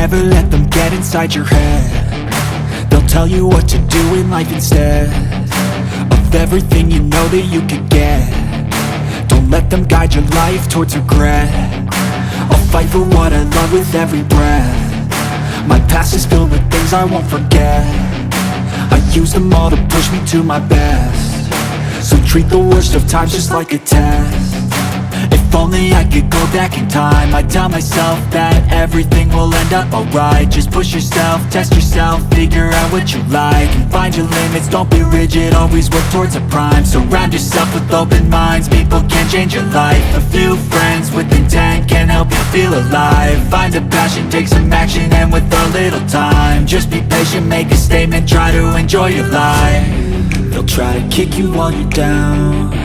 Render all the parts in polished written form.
never let them get inside your head. They'll tell you what to do in life instead of everything you know that you could get. Don't let them guide your life towards regret. I'll fight for what I love with every breath. My past is filled with things I won't forget. I use them all to push me to my best. So treat the worst of times just like a test. If only I could go back in time, I'd tell myself that everything will end up alright. Just push yourself, test yourself, figure out what you like, and find your limits, don't be rigid, always work towards a prime. Surround yourself with open minds, people can change your life. A few friends with intent can help you feel alive. Find a passion, take some action, and with a little time, just be patient, make a statement, try to enjoy your life. They'll try to kick you while you're down.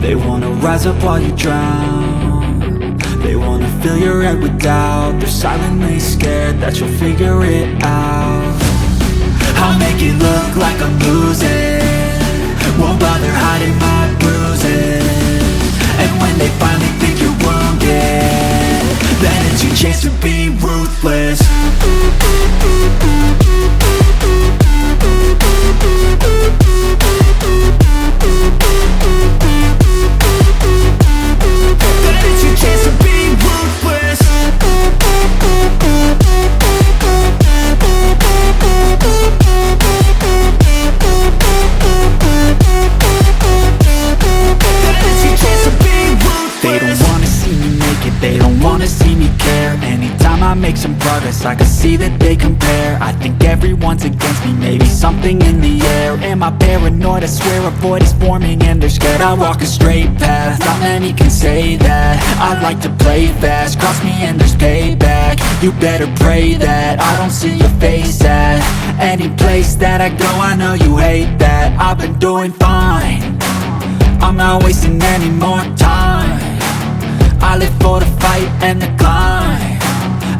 They wanna rise up while you drown. They wanna fill your head with doubt. They're silently scared that you'll figure it out. I'll make it look like I'm losing, won't bother hiding my bruises. And when they finally think you're wounded, then it's your chance to be ruthless. Make some progress, I can see that they compare. I think everyone's against me, maybe something in the air. Am I paranoid? I swear a void is forming and they're scared. I walk a straight path, not many can say that. I like to play fast, cross me and there's payback. You better pray that I don't see your face at any place that I go. I know you hate that. I've been doing fine, I'm not wasting any more time. I live for the fight and the climb,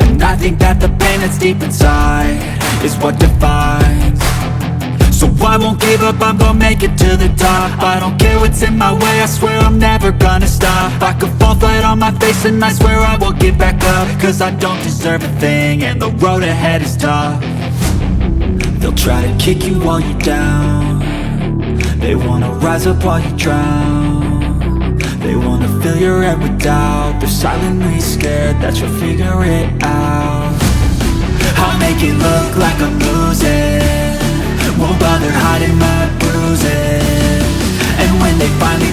and I think that the pain that's deep inside is what defines. So I won't give up, I'm gonna make it to the top. I don't care what's in my way, I swear I'm never gonna stop. I could fall flat on my face and I swear I will get back up, cause I don't deserve a thing and the road ahead is tough. They'll try to kick you while you're down. They wanna rise up while you drown. They wanna fill your head with doubt. They're silently scared that you'll figure it out. I'll make it look like I'm losing, won't bother hiding my bruises. And when they finally